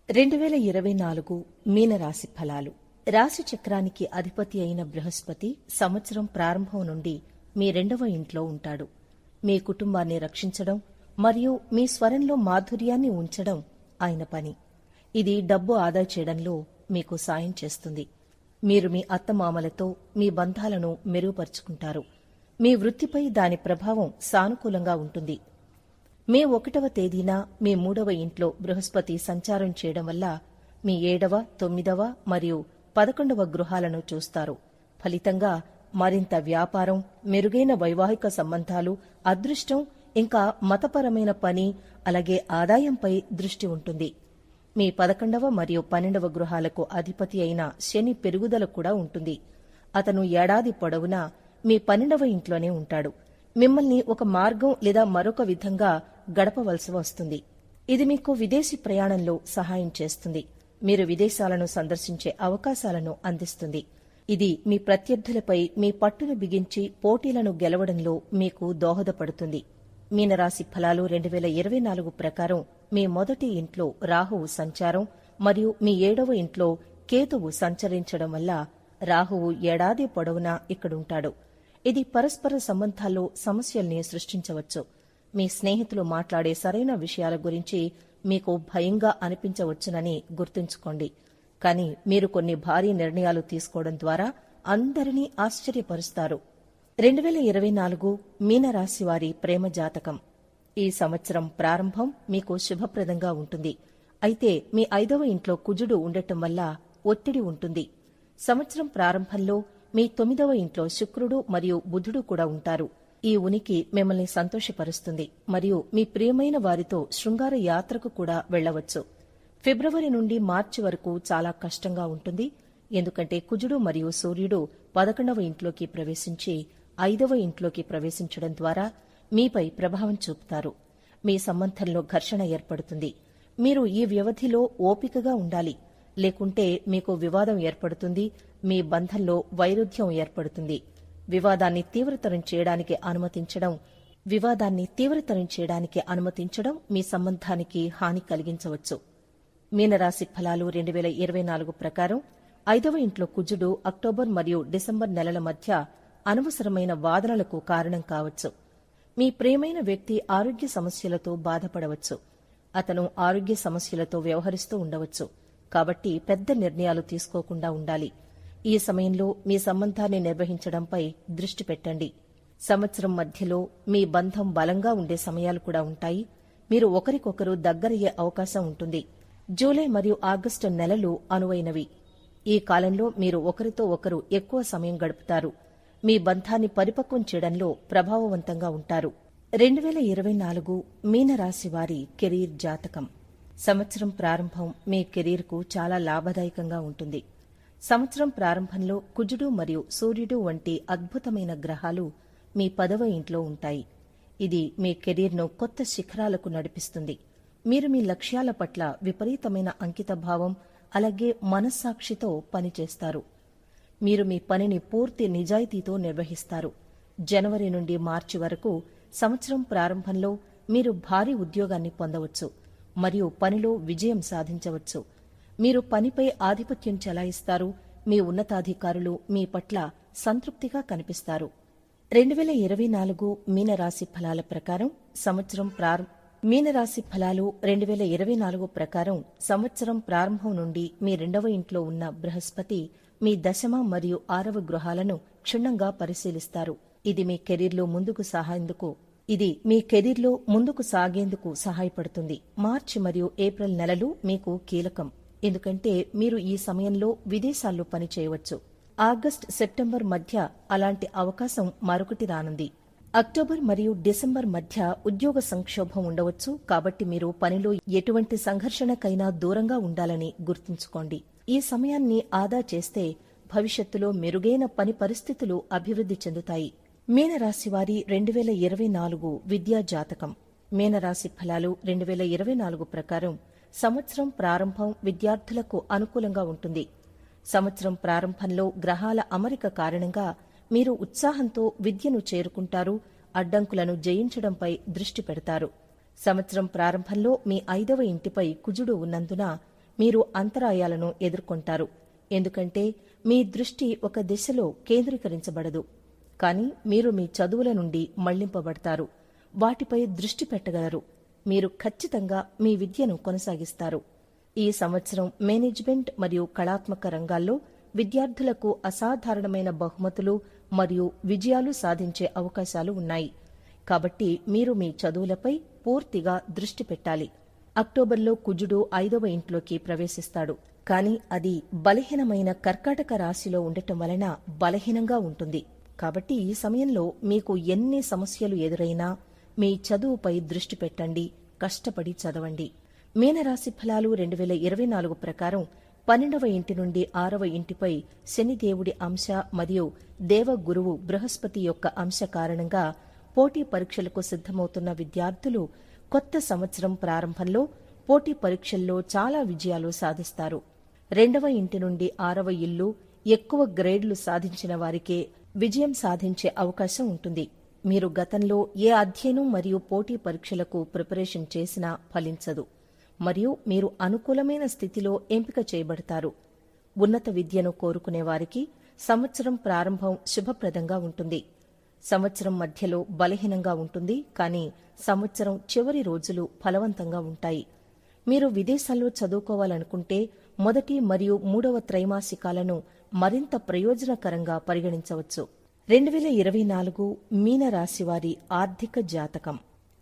2024 మీనరాశి ఫలాలు. రాశి చక్రానికి అధిపతి అయిన బృహస్పతి సంవత్సరం ప్రారంభం నుండి మీ 2వ ఇంట్లో ఉంటాడు. మీ కుటుంబాన్ని రక్షించడం మరియు మీ స్వరంలో మాధుర్యాన్ని ఉంచడం ఆయన పని. ఇది డబ్బు ఆదా చేయడంలో మీకు సాయం చేస్తుంది. మీరు మీ అత్తమామలతో మీ బంధాలను మెరుగుపరుచుకుంటారు. మీ వృత్తిపై దాని ప్రభావం సానుకూలంగా ఉంటుంది. మే 1వ తేదీన మీ 3వ ఇంట్లో బృహస్పతి సంచారం చేయడం వల్ల మీ 7వ, 9వ మరియు 11వ గృహాలను చూస్తారు. ఫలితంగా మరింత వ్యాపారం, మెరుగైన వైవాహిక సంబంధాలు, అదృష్టం, ఇంకా మతపరమైన పని, అలాగే ఆదాయంపై దృష్టి ఉంటుంది. మీ 11వ మరియు 12వ గృహాలకు అధిపతి అయిన శని పెరుగుదల కూడా ఉంటుంది. అతను ఏడాది పొడవునా మీ 12వ ఇంట్లోనే ఉంటాడు. మిమ్మల్ని ఒక మార్గం లేదా మరొక విధంగా గడపవలసి వస్తుంది. ఇది మీకు విదేశీ ప్రయాణంలో సహాయం చేస్తుంది. మీరు విదేశాలను సందర్శించే అవకాశాలను అందిస్తుంది. ఇది మీ ప్రత్యర్థులపై మీ పట్టును బిగించి పోటీలను గెలవడంలో మీకు దోహదపడుతుంది. మీనరాశి ఫలాలు 2024 ప్రకారం మీ మొదటి ఇంట్లో రాహువు సంచారం మరియు మీ 7వ ఇంట్లో కేతువు సంచరించడం వల్ల రాహువు ఏడాది పొడవునా ఇక్కడుంటాడు. ఇది పరస్పర సంబంధాల్లో సమస్యల్ని సృష్టించవచ్చు. మీ స్నేహితులు మాట్లాడే సరైన విషయాల గురించి మీకు భయంగా అనిపించవచ్చునని గుర్తుంచుకోండి. కానీ మీరు కొన్ని భారీ నిర్ణయాలు తీసుకోవడం ద్వారా అందరినీ ఆశ్చర్యపరుస్తారు. 2024 మీనరాశి వారి ప్రేమ జాతకం. ఈ సంవత్సరం ప్రారంభం మీకు శుభప్రదంగా ఉంటుంది. అయితే మీ 5వ ఇంట్లో కుజుడు ఉండటం వల్ల ఒత్తిడి ఉంటుంది. సంవత్సరం ప్రారంభంలో మీ 9వ ఇంట్లో శుక్రుడు మరియు బుధుడు కూడా ఉంటారు. ఈ ఉనికి మిమ్మల్ని సంతోషపరుస్తుంది మరియు మీ ప్రియమైన వారితో శృంగార యాత్రకు కూడా వెళ్లవచ్చు. ఫిబ్రవరి నుండి మార్చి వరకు చాలా కష్టంగా ఉంటుంది. ఎందుకంటే కుజుడు మరియు సూర్యుడు 11వ ఇంట్లోకి ప్రవేశించి 5వ ఇంట్లోకి ప్రవేశించడం ద్వారా మీపై ప్రభావం చూపుతారు. మీ సంబంధంలో ఘర్షణ ఏర్పడుతుంది. మీరు ఈ వ్యవధిలో ఓపికగా ఉండాలి. లేకుంటే మీకు వివాదం ఏర్పడుతుంది. మీ బంధంలో వైరుధ్యం ఏర్పడుతుంది. వివాదాన్ని తీవ్రతరం చేయడానికి అనుమతించడం మీ సంబంధానికి హాని కలిగించవచ్చు. మీనరాశి ఫలాలు 2024 ప్రకారం 5వ ఇంట్లో కుజుడు అక్టోబర్ మరియు డిసెంబర్ నెలల మధ్య అనవసరమైన వాదనలకు కారణం కావచ్చు. మీ ప్రియమైన వ్యక్తి ఆరోగ్య సమస్యలతో బాధపడవచ్చు. అతను ఆరోగ్య సమస్యలతో వ్యవహరిస్తూ ఉండవచ్చు. కాబట్టి పెద్ద నిర్ణయాలు తీసుకోకుండా ఉండాలి. ఈ సమయంలో మీ సంబంధాన్ని నిర్వహించడంపై దృష్టి పెట్టండి. సంవత్సరం మధ్యలో మీ బంధం బలంగా ఉండే సమయాలు కూడా ఉంటాయి. మీరు ఒకరికొకరు దగ్గరయ్యే అవకాశం ఉంటుంది. జూలై మరియు ఆగస్టు నెలలు అనువైనవి. ఈ కాలంలో మీరు ఒకరితో ఒకరు ఎక్కువ సమయం గడుపుతారు. మీ బంధాన్ని పరిపక్వం చేయడంలో ప్రభావవంతంగా ఉంటారు. 2024 మీనరాశి వారి కెరీర్ జాతకం. సంవత్సరం ప్రారంభం మీ కెరీర్కు చాలా లాభదాయకంగా ఉంటుంది. సంవత్సరం ప్రారంభంలో కుజుడు మరియు సూర్యుడు వంటి అద్భుతమైన గ్రహాలు మీ 10వ ఇంట్లో ఉంటాయి. ఇది మీ కెరీర్ను కొత్త శిఖరాలకు నడిపిస్తుంది. మీరు మీ లక్ష్యాల పట్ల విపరీతమైన అంకితభావం అలాగే మనస్సాక్షితో పనిచేస్తారు. మీరు మీ పనిని పూర్తి నిజాయితీతో నిర్వహిస్తారు. జనవరి నుండి మార్చి వరకు సంవత్సరం ప్రారంభంలో మీరు భారీ ఉద్యోగాన్ని పొందవచ్చు మరియు పనిలో విజయం సాధించవచ్చు. మీరు పనిపై ఆధిపత్యం చెలాయిస్తారు. మీ ఉన్నతాధికారులు మీ పట్ల సంతృప్తిగా కనిపిస్తారు. 2024 మీనరాశి ఫలాల ప్రకారం మీనరాశి ఫలాలు 2024 ప్రకారం సంవత్సరం ప్రారంభం నుండి మీ 2వ ఇంట్లో ఉన్న బృహస్పతి మీ 10వ మరియు 6వ గృహాలను క్షుణ్ణంగా పరిశీలిస్తారు. ఇది మీ కెరీర్లో ముందుకు సాగేందుకు సహాయపడుతుంది. మార్చి మరియు ఏప్రిల్ నెలలు మీకు కీలకం. ఎందుకంటే మీరు ఈ సమయంలో విదేశాల్లో పనిచేయవచ్చు. ఆగస్టు, సెప్టెంబర్ మధ్య అలాంటి అవకాశం మరొకటి రానుంది. అక్టోబర్ మరియు డిసెంబర్ మధ్య ఉద్యోగ సంక్షోభం ఉండవచ్చు. కాబట్టి మీరు పనిలో ఎటువంటి సంఘర్షణకైనా దూరంగా ఉండాలని గుర్తుంచుకోండి. ఈ సమయాన్ని ఆదా చేస్తే భవిష్యత్తులో మెరుగైన పని పరిస్థితులు అభివృద్ధి చెందుతాయి. మీనరాశి వారి 2024 విద్యా జాతకం. మీనరాశి ఫలాలు 2024 ప్రకారం సంవత్సరం ప్రారంభం విద్యార్థులకు అనుకూలంగా ఉంటుంది. సంవత్సరం ప్రారంభంలో గ్రహాల అమరిక కారణంగా మీరు ఉత్సాహంతో విద్యను చేరుకుంటారు. అడ్డంకులను జయించడంపై దృష్టి పెడతారు. సంవత్సరం ప్రారంభంలో మీ 5వ ఇంటిపై కుజుడు ఉన్నందున మీరు అంతరాయాలను ఎదుర్కొంటారు. ఎందుకంటే మీ దృష్టి ఒక దిశలో కేంద్రీకరించబడదు. కానీ మీరు మీ చదువుల నుండి మళ్లింపబడతారు. వాటిపై దృష్టి పెట్టగలరు. మీరు ఖచ్చితంగా మీ విద్యను కొనసాగిస్తారు. ఈ సంవత్సరం మేనేజ్మెంట్ మరియు కళాత్మక రంగాల్లో విద్యార్థులకు అసాధారణమైన బహుమతులు మరియు విజయాలు సాధించే అవకాశాలు ఉన్నాయి. కాబట్టి మీరు మీ చదువులపై పూర్తిగా దృష్టి పెట్టాలి. అక్టోబర్లో కుజుడు 5వ ఇంట్లోకి ప్రవేశిస్తాడు. కాని అది బలహీనమైన కర్కాటక రాశిలో ఉండటం వలన బలహీనంగా ఉంటుంది. కాబట్టి ఈ సమయంలో మీకు ఎన్ని సమస్యలు ఎదురైనా మీ చదువుపై దృష్టి పెట్టండి, కష్టపడి చదవండి. మీనరాశి ఫలాలు 2024 ప్రకారం 12వ ఇంటి నుండి 6వ ఇంటిపై శనిదేవుడి అంశ మరియు దేవగురువు బృహస్పతి యొక్క అంశ కారణంగా పోటీ పరీక్షలకు సిద్ధమవుతున్న విద్యార్థులు కొత్త సంవత్సరం ప్రారంభంలో పోటీ పరీక్షల్లో చాలా విజయాలు సాధిస్తారు. 2వ ఇంటి నుండి 6వ ఇల్లు ఎక్కువ గ్రేడ్లు సాధించిన వారికే విజయం సాధించే అవకాశం ఉంటుంది. మీరు గతంలో ఏ అధ్యయనం మరియు పోటీ పరీక్షలకు ప్రిపరేషన్ చేసినా ఫలించదు మరియు మీరు అనుకూలమైన స్థితిలో ఎంపిక చేయబడతారు. ఉన్నత విద్యను కోరుకునే వారికి సంవత్సరం ప్రారంభం శుభప్రదంగా ఉంటుంది. సంవత్సరం మధ్యలో బలహీనంగా ఉంటుంది, కానీ సంవత్సరం చివరి రోజులు ఫలవంతంగా ఉంటాయి. మీరు విదేశాల్లో చదువుకోవాలనుకుంటే మొదటి మరియు 3వ త్రైమాసికాలను మరింత ప్రయోజనకరంగా పరిగణించవచ్చు. 2024 మీనరాశివారి ఆర్థిక జాతకం.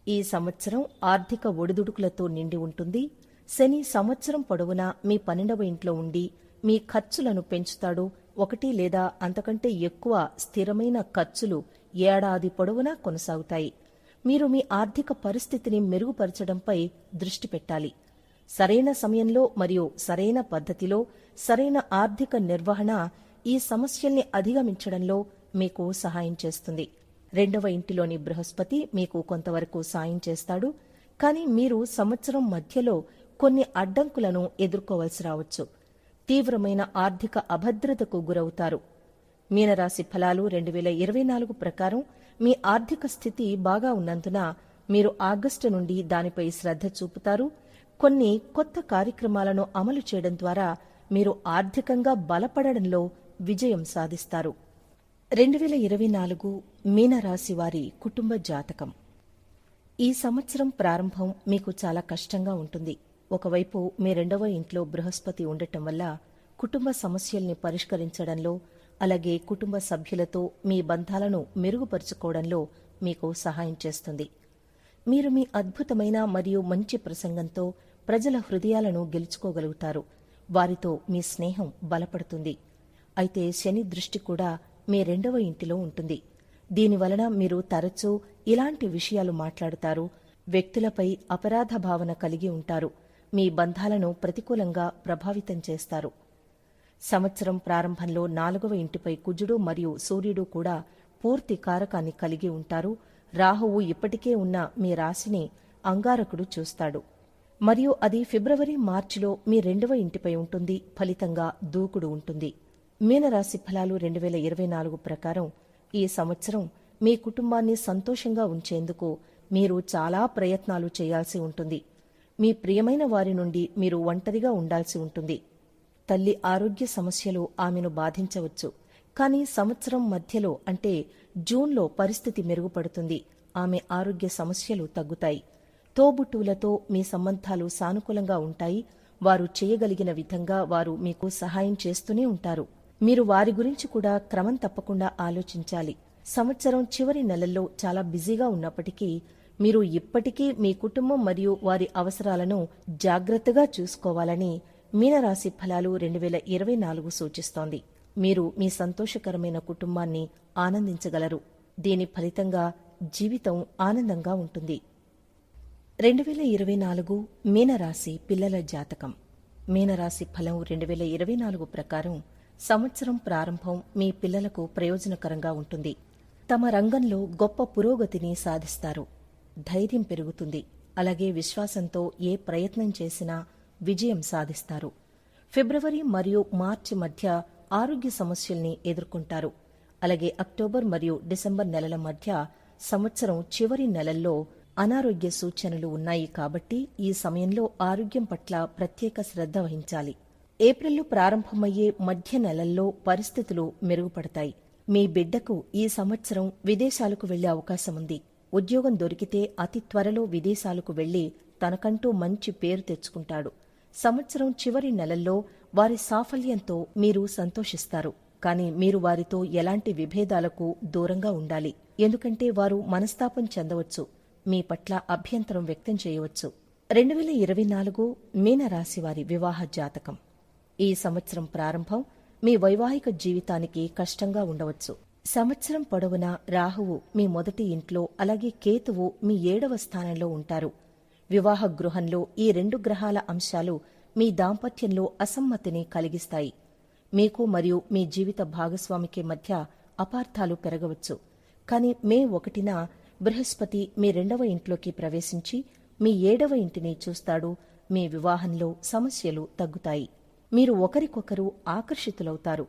ఈ సంవత్సరం ఆర్థిక ఒడిదుడుకులతో నిండి ఉంటుంది. శని సంవత్సరం పొడవునా మీ 12వ ఇంట్లో ఉండి మీ ఖర్చులను పెంచుతాడు. 1 లేదా అంతకంటే ఎక్కువ స్థిరమైన ఖర్చులు ఏడాది పొడవునా కొనసాగుతాయి. మీరు మీ ఆర్థిక పరిస్థితిని మెరుగుపరచడంపై దృష్టి పెట్టాలి. సరైన సమయంలో మరియు సరైన పద్ధతిలో సరైన ఆర్థిక నిర్వహణ ఈ సమస్యల్ని అధిగమించడంలో మీకు సహాయం చేస్తుంది. 2వ ఇంటిలోని బృహస్పతి మీకు కొంతవరకు సాయం చేస్తాడు, కానీ మీరు సంవత్సరం మధ్యలో కొన్ని అడ్డంకులను ఎదుర్కోవలసి రావచ్చు. తీవ్రమైన ఆర్థిక అభద్రతకు గురవుతారు. మీనరాశి ఫలాలు 2024 ప్రకారం మీ ఆర్థిక స్థితి బాగా ఉన్నందున మీరు ఆగస్టు నుండి దానిపై శ్రద్ధ చూపుతారు. కొన్ని కొత్త కార్యక్రమాలను అమలు చేయడం ద్వారా మీరు ఆర్థికంగా బలపడడంలో విజయం సాధిస్తారు. 2024 మీనరాశి వారి కుటుంబ జాతకం. ఈ సంవత్సరం ప్రారంభం మీకు చాలా కష్టంగా ఉంటుంది. ఒకవైపు మీ 2వ ఇంట్లో బృహస్పతి ఉండటం వల్ల కుటుంబ సమస్యల్ని పరిష్కరించడంలో, అలాగే కుటుంబ సభ్యులతో మీ బంధాలను మెరుగుపరుచుకోవడంలో మీకు సహాయం చేస్తుంది. మీరు మీ అద్భుతమైన మరియు మంచి ప్రసంగంతో ప్రజల హృదయాలను గెలుచుకోగలుగుతారు. వారితో మీ స్నేహం బలపడుతుంది. అయితే శని దృష్టి కూడా మీ 2వ ఇంటిలో ఉంటుంది. దీనివలన మీరు తరచూ ఇలాంటి విషయాలు మాట్లాడుతారు. వ్యక్తులపై అపరాధ భావన కలిగి ఉంటారు. మీ బంధాలను ప్రతికూలంగా ప్రభావితం చేస్తారు. సంవత్సరం ప్రారంభంలో 4వ ఇంటిపై కుజుడు మరియు సూర్యుడు కూడా పూర్తి కారకాన్ని కలిగి ఉంటారు. రాహువు ఇప్పటికే ఉన్న మీ రాశిని అంగారకుడు చూస్తాడు మరియు అది ఫిబ్రవరి-మార్చిలో మీ 2వ ఇంటిపై ఉంటుంది. ఫలితంగా దూకుడు ఉంటుంది. మీనరాశి ఫలాలు 2024 ప్రకారం ఈ సంవత్సరం మీ కుటుంబాన్ని సంతోషంగా ఉంచేందుకు మీరు చాలా ప్రయత్నాలు చేయాల్సి ఉంటుంది. మీ ప్రియమైన వారి నుండి మీరు ఒంటరిగా ఉండాల్సి ఉంటుంది. తల్లి ఆరోగ్య సమస్యలు ఆమెను బాధించవచ్చు, కానీ సంవత్సరం మధ్యలో అంటే జూన్లో పరిస్థితి మెరుగుపడుతుంది. ఆమె ఆరోగ్య సమస్యలు తగ్గుతాయి. తోబుట్టువులతో మీ సంబంధాలు సానుకూలంగా ఉంటాయి. వారు చేయగలిగిన విధంగా వారు మీకు సహాయం చేస్తూనే ఉంటారు. మీరు వారి గురించి కూడా క్రమం తప్పకుండా ఆలోచించాలి. సంవత్సరం చివరి నెలల్లో చాలా బిజీగా ఉన్నప్పటికీ మీరు ఇప్పటికీ మీ కుటుంబం మరియు వారి అవసరాలను జాగ్రత్తగా చూసుకోవాలని మీనరాశి ఫలాలు 2024 సూచిస్తోంది. మీరు మీ సంతోషకరమైన కుటుంబాన్ని ఆనందించగలరు. దీని ఫలితంగా జీవితం ఆనందంగా ఉంటుంది. 2024 మీనరాశి పిల్లల జాతకం. మీనరాశి ఫలం 2024 ప్రకారం సంవత్సరం ప్రారంభం మీ పిల్లలకు ప్రయోజనకరంగా ఉంటుంది. తమ రంగంలో గొప్ప పురోగతిని సాధిస్తారు. ధైర్యం పెరుగుతుంది. అలాగే విశ్వాసంతో ఏ ప్రయత్నం చేసినా విజయం సాధిస్తారు. ఫిబ్రవరి మరియు మార్చి మధ్య ఆరోగ్య సమస్యల్ని ఎదుర్కొంటారు. అలాగే అక్టోబర్ మరియు డిసెంబర్ నెలల మధ్య సంవత్సరం చివరి నెలల్లో అనారోగ్య సూచనలు ఉన్నాయి కాబట్టి ఈ సమయంలో ఆరోగ్యం పట్ల ప్రత్యేక శ్రద్ధ వహించాలి. ఏప్రిల్లో ప్రారంభమయ్యే మధ్య నెలల్లో పరిస్థితులు మెరుగుపడతాయి. మీ బిడ్డకు ఈ సంవత్సరం విదేశాలకు వెళ్లే అవకాశముంది. ఉద్యోగం దొరికితే అతి త్వరలో విదేశాలకు వెళ్లి తనకంటూ మంచి పేరు తెచ్చుకుంటాడు. సంవత్సరం చివరి నెలల్లో వారి సాఫల్యంతో మీరు సంతోషిస్తారు. కానీ మీరు వారితో ఎలాంటి విభేదాలకు దూరంగా ఉండాలి. ఎందుకంటే వారు మనస్తాపం చెందవచ్చు, మీ పట్ల అభ్యంతరం వ్యక్తం చేయవచ్చు. 2024 మీనరాశివారి వివాహ జాతకం. ఈ సంవత్సరం ప్రారంభం మీ వైవాహిక జీవితానికి కష్టంగా ఉండవచ్చు. సంవత్సరం పొడవునా రాహువు మీ మొదటి ఇంట్లో, అలాగే కేతువు మీ 7వ స్థానంలో ఉంటారు. వివాహ గృహంలో ఈ 2 గ్రహాల అంశాలు మీ దాంపత్యంలో అసమ్మతిని కలిగిస్తాయి. మీకు మరియు మీ జీవిత భాగస్వామికి మధ్య అపార్థాలు పెరగవచ్చు. కాని మే 1న బృహస్పతి మీ 2వ ఇంట్లోకి ప్రవేశించి మీ 7వ ఇంటిని చూస్తాడు. మీ వివాహంలో సమస్యలు తగ్గుతాయి. మీరు ఒకరికొకరు ఆకర్షితులవుతారు.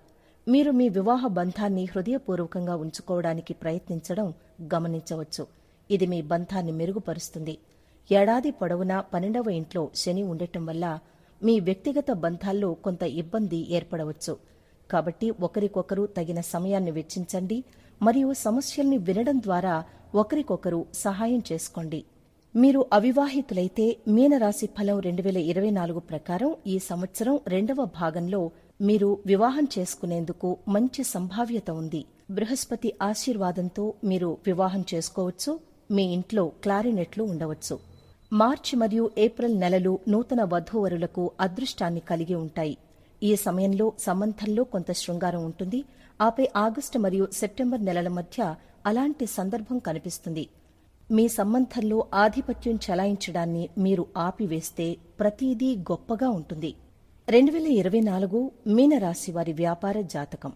మీరు మీ వివాహ బంధాన్ని హృదయపూర్వకంగా ఉంచుకోవడానికి ప్రయత్నించడం గమనించవచ్చు. ఇది మీ బంధాన్ని మెరుగుపరుస్తుంది. ఏడాది పొడవునా 12వ ఇంట్లో శని ఉండటం వల్ల మీ వ్యక్తిగత బంధాల్లో కొంత ఇబ్బంది ఏర్పడవచ్చు. కాబట్టి ఒకరికొకరు తగిన సమయాన్ని వెచ్చించండి మరియు సమస్యల్ని వినడం ద్వారా ఒకరికొకరు సహాయం చేసుకోండి. మీరు అవివాహితులైతే మీనరాశి ఫలం 2024 ప్రకారం ఈ సంవత్సరం 2వ భాగంలో మీరు వివాహం చేసుకునేందుకు మంచి సంభావ్యత ఉంది. బృహస్పతి ఆశీర్వాదంతో మీరు వివాహం చేసుకోవచ్చు. మీ ఇంట్లో క్లారినెట్లు ఉండవచ్చు. మార్చి మరియు ఏప్రిల్ నెలలు నూతన వధూవరులకు అదృష్టాన్ని కలిగి ఉంటాయి. ఈ సమయంలో సంబంధంలో కొంత శృంగారం ఉంటుంది. ఆపై ఆగస్టు మరియు సెప్టెంబర్ నెలల మధ్య అలాంటి సందర్భం కనిపిస్తుంది. మీ సంబంధంలో ఆధిపత్యం చెలాయించడాన్ని మీరు ఆపివేస్తే ప్రతిదీ గొప్పగా ఉంటుంది. 2024 మీనరాశి వారి వ్యాపార జాతకం.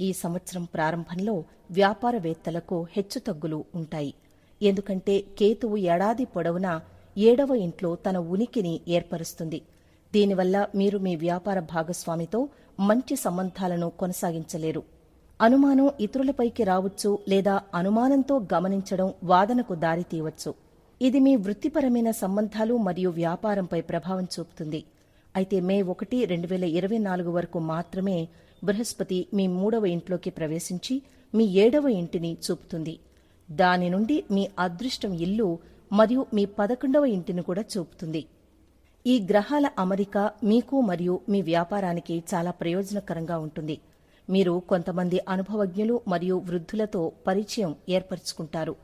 ఈ సంవత్సరం ప్రారంభంలో వ్యాపారవేత్తలకు హెచ్చుతగ్గులు ఉంటాయి. ఎందుకంటే కేతువు ఏడాది పొడవునా 7వ ఇంట్లో తన ఉనికిని ఏర్పరుస్తుంది. దీనివల్ల మీరు మీ వ్యాపార భాగస్వామితో మంచి సంబంధాలను కొనసాగించలేరు. అనుమానం ఇతరులపైకి రావచ్చు లేదా అనుమానంతో గమనించడం వాదనకు దారితీయవచ్చు. ఇది మీ వృత్తిపరమైన సంబంధాలు మరియు వ్యాపారంపై ప్రభావం చూపుతుంది. అయితే మే 1, 2024 వరకు మాత్రమే బృహస్పతి మీ 3వ ఇంట్లోకి ప్రవేశించి మీ 7వ ఇంటిని చూపుతుంది. దాని నుండి మీ అదృష్టం ఇల్లు మరియు మీ 11వ ఇంటిని కూడా చూపుతుంది. ఈ గ్రహాల అమరిక మీకు మరియు మీ వ్యాపారానికి చాలా ప్రయోజనకరంగా ఉంటుంది. మీరు కొంతమంది అనుభవజ్ఞులు మరియు వృద్ధులతో పరిచయం ఏర్పరచుకుంటారు.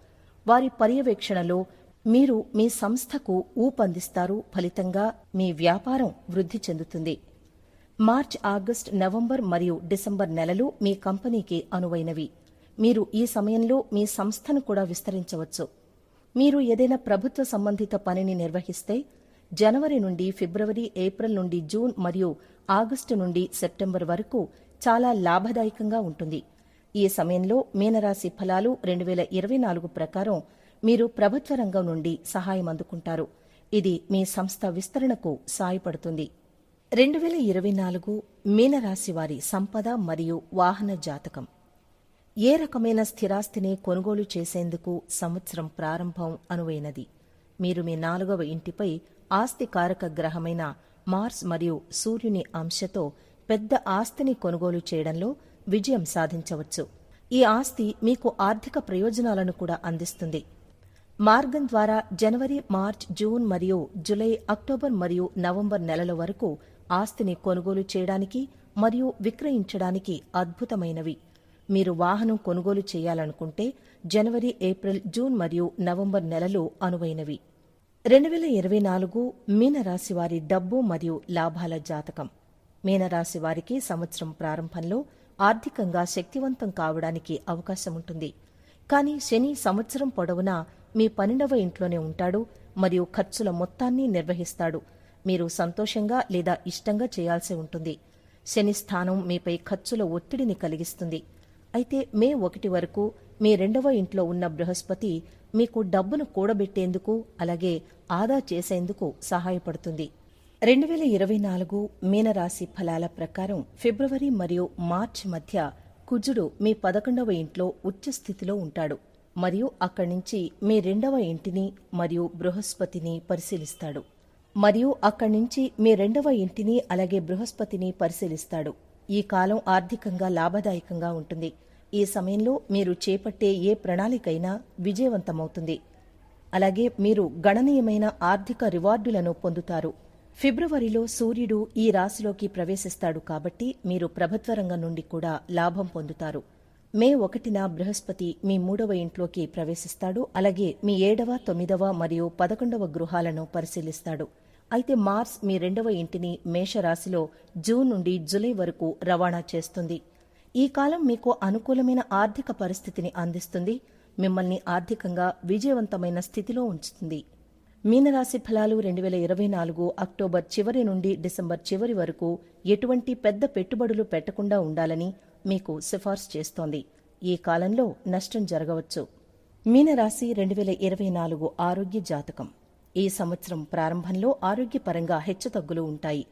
వారి పర్యవేక్షణలో మీరు మీ సంస్థకు ఊపందిస్తారు. ఫలితంగా మీ వ్యాపారం వృద్ధి చెందుతుంది. మార్చ్, ఆగస్టు, నవంబర్ మరియు డిసెంబర్ నెలలు మీ కంపెనీకి అనువైనవి. మీరు ఈ సమయంలో మీ సంస్థను కూడా విస్తరించవచ్చు. మీరు ఏదైనా ప్రభుత్వ సంబంధిత పనిని నిర్వహిస్తే జనవరి నుండి ఫిబ్రవరి, ఏప్రిల్ నుండి జూన్ మరియు ఆగస్టు నుండి సెప్టెంబర్ వరకు చాలా లాభదాయకంగా ఉంటుంది. ఈ సమయంలో మీనరాశి ఫలాలు 2024 ప్రకారం మీరు ప్రభుత్వ రంగం నుండి సహాయం అందుకుంటారు. ఇది మీ సంస్థ విస్తరణకు సాయపడుతుంది. 2024 మీనరాశి వారి సంపద మరియు వాహన జాతకం. ఏ రకమైన స్థిరాస్తిని కొనుగోలు చేసేందుకు సంవత్సరం ప్రారంభం అనువైనది. మీరు మీ 4వ ఇంటిపై ఆస్తికారక గ్రహమైన మార్స్ మరియు సూర్యుని అంశతో పెద్ద ఆస్తిని కొనుగోలు చేయడంలో విజయం సాధించవచ్చు. ఈ ఆస్తి మీకు ఆర్థిక ప్రయోజనాలను కూడా అందిస్తుంది. మార్గం ద్వారా జనవరి, మార్చ్, జూన్ మరియు జులై, అక్టోబర్ మరియు నవంబర్ నెలల వరకు ఆస్తిని కొనుగోలు చేయడానికి మరియు విక్రయించడానికి అద్భుతమైనవి. మీరు వాహనం కొనుగోలు చేయాలనుకుంటే జనవరి, ఏప్రిల్, జూన్ మరియు నవంబర్ నెలలు అనువైనవి. 2024 మీనరాశి వారి డబ్బు మరియు లాభాల జాతకం. మీనరాశి వారికి సంవత్సరం ప్రారంభంలో ఆర్థికంగా శక్తివంతం కావడానికి అవకాశముంటుంది. కానీ శని సంవత్సరం పొడవునా మీ 12వ ఇంట్లోనే ఉంటాడు మరియు ఖర్చుల మొత్తాన్ని నిర్వహిస్తాడు. మీరు సంతోషంగా లేదా ఇష్టంగా చేయాల్సి ఉంటుంది. శని స్థానం మీపై ఖర్చుల ఒత్తిడిని కలిగిస్తుంది. అయితే మే 1 వరకు మీ 2వ ఇంట్లో ఉన్న బృహస్పతి మీకు డబ్బును కూడబెట్టేందుకు అలాగే ఆదా చేసేందుకు సహాయపడుతుంది. 2024 మీనరాశి ఫలాల ప్రకారం ఫిబ్రవరి మరియు మార్చి మధ్య కుజుడు మీ 11వ ఇంట్లో ఉచ్చస్థితిలో ఉంటాడు మరియు అక్కడి నుంచి మీ రెండవ ఇంటిని మరియు బృహస్పతిని పరిశీలిస్తాడు. మరియు అక్కడి నుంచి మీ రెండవ ఇంటిని అలాగే బృహస్పతిని పరిశీలిస్తాడు. ఈ కాలం ఆర్థికంగా లాభదాయకంగా ఉంటుంది. ఈ సమయంలో మీరు చేపట్టే ఏ ప్రణాళికైనా విజయవంతమవుతుంది. అలాగే మీరు గణనీయమైన ఆర్థిక రివార్డులను పొందుతారు. ఫిబ్రవరిలో సూర్యుడు ఈ రాశిలోకి ప్రవేశిస్తాడు కాబట్టి మీరు ప్రభుత్వ రంగం నుండి కూడా లాభం పొందుతారు. మే 1న బృహస్పతి మీ 3వ ఇంట్లోకి ప్రవేశిస్తాడు. అలాగే మీ 7వ, 9వ మరియు 11వ గృహాలను పరిశీలిస్తాడు. అయితే మార్స్ మీ 2వ ఇంటిని మేషరాశిలో జూన్ నుండి జూలై వరకు రవాణా చేస్తుంది. ఈ కాలం మీకు అనుకూలమైన ఆర్థిక పరిస్థితిని అందిస్తుంది. మిమ్మల్ని ఆర్థికంగా విజయవంతమైన స్థితిలో ఉంచుతుంది. మీనరాశి ఫలాలు 2024 అక్టోబర్ చివరి నుండి డిసెంబర్ చివరి వరకు ఎటువంటి పెద్ద పెట్టుబడులు పెట్టకుండా ఉండాలని మీకు సిఫార్సు చేస్తోంది. ఈ కాలంలో నష్టం జరగవచ్చు. మీనరాశి 2024 ఆరోగ్య జాతకం. ఈ సంవత్సరం ప్రారంభంలో ఆరోగ్యపరంగా హెచ్చుతగ్గులు ఉంటాయి.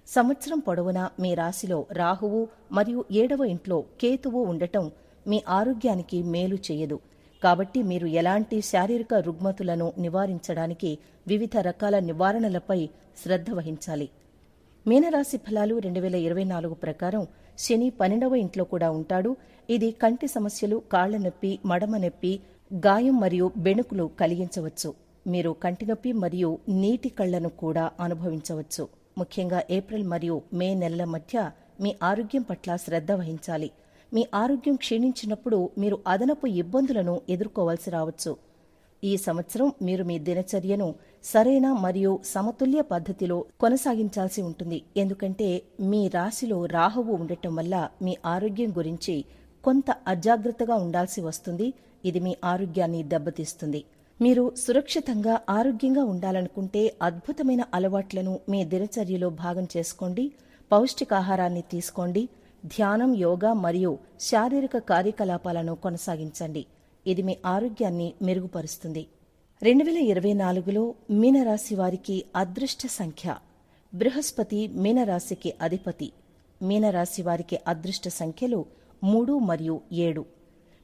సంవత్సరం పొడవునా మీ రాశిలో రాహువు మరియు 7వ ఇంట్లో కేతువు ఉండటం మీ ఆరోగ్యానికి మేలు చేయదు. కాబట్టి మీరు ఎలాంటి శారీరక రుగ్మతులను నివారించడానికి వివిధ రకాల నివారణలపై శ్రద్ధ వహించాలి. మీనరాశి ఫలాలు 2024 ప్రకారం శని 12వ ఇంట్లో కూడా ఉంటాడు. ఇది కంటి సమస్యలు, కాళ్ల నొప్పి, మడమ నొప్పి, గాయం మరియు బెణుకులు కలిగించవచ్చు. మీరు కంటి నొప్పి మరియు నీటి కళ్లను కూడా అనుభవించవచ్చు. ముఖ్యంగా ఏప్రిల్ మరియు మే నెలల మధ్య మీ ఆరోగ్యం పట్ల శ్రద్ధ వహించాలి. మీ ఆరోగ్యం క్షీణించినప్పుడు మీరు అదనపు ఇబ్బందులను ఎదుర్కోవాల్సి రావచ్చు. ఈ సంవత్సరం మీరు మీ దినచర్యను సరైన మరియు సమతుల్య పద్ధతిలో కొనసాగించాల్సి ఉంటుంది. ఎందుకంటే మీ రాశిలో రాహువు ఉండటం వల్ల మీ ఆరోగ్యం గురించి కొంత అజాగ్రత్తగా ఉండాల్సి వస్తుంది. ఇది మీ ఆరోగ్యాన్ని దెబ్బతీస్తుంది. మీరు సురక్షితంగా ఆరోగ్యంగా ఉండాలనుకుంటే అద్భుతమైన అలవాట్లను మీ దినచర్యలో భాగం చేసుకోండి. పౌష్టికాహారాన్ని తీసుకోండి. ధ్యానం, యోగా మరియు శారీరక కార్యకలాపాలను కొనసాగించండి. ఇది మీ ఆరోగ్యాన్ని మెరుగుపరుస్తుంది. 2024లో మీనరాశి వారికి అదృష్ట సంఖ్య. బృహస్పతి మీనరాశికి అధిపతి. మీనరాశి వారికి అదృష్ట సంఖ్యలు 3 మరియు 7.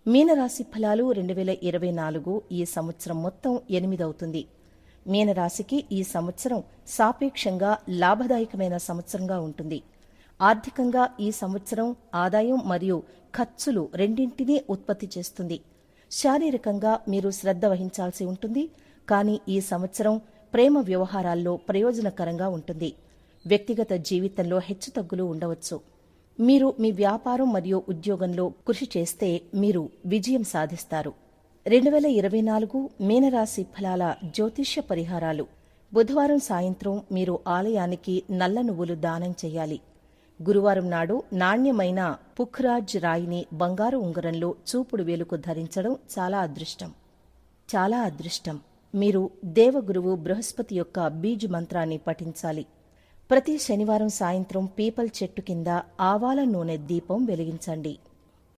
మీనరాశి ఫలాలు 2024 ఈ సంవత్సరం మొత్తం 8 అవుతుంది. మీనరాశికి ఈ సంవత్సరం సాపేక్షంగా లాభదాయకమైన సంవత్సరంగా ఉంటుంది. ఆర్థికంగా ఈ సంవత్సరం ఆదాయం మరియు ఖర్చులు రెండింటినీ ఉత్పత్తి చేస్తుంది. శారీరకంగా మీరు శ్రద్ధ వహించాల్సి ఉంటుంది. కానీ ఈ సంవత్సరం ప్రేమ వ్యవహారాల్లో ప్రయోజనకరంగా ఉంటుంది. వ్యక్తిగత జీవితంలో హెచ్చుతగ్గులు ఉండవచ్చు. మీరు మీ వ్యాపారం మరియు ఉద్యోగంలో కృషి చేస్తే మీరు విజయం సాధిస్తారు. 2024 మీనరాశి ఫలాల జ్యోతిష్య పరిహారాలు. బుధవారం సాయంత్రం మీరు ఆలయానికి నల్ల నువ్వులు దానం చేయాలి. గురువారం నాడు నాణ్యమైన పుఖ్రాజ్ రాయిని బంగారు ఉంగరంలో చూపుడు వేలుకు ధరించడం చాలా అదృష్టం. మీరు దేవగురువు బృహస్పతి యొక్క బీజ్ మంత్రాన్ని పఠించాలి. ప్రతి శనివారం సాయంత్రం పీపల్ చెట్టు కింద ఆవాల నూనె దీపం వెలిగించండి.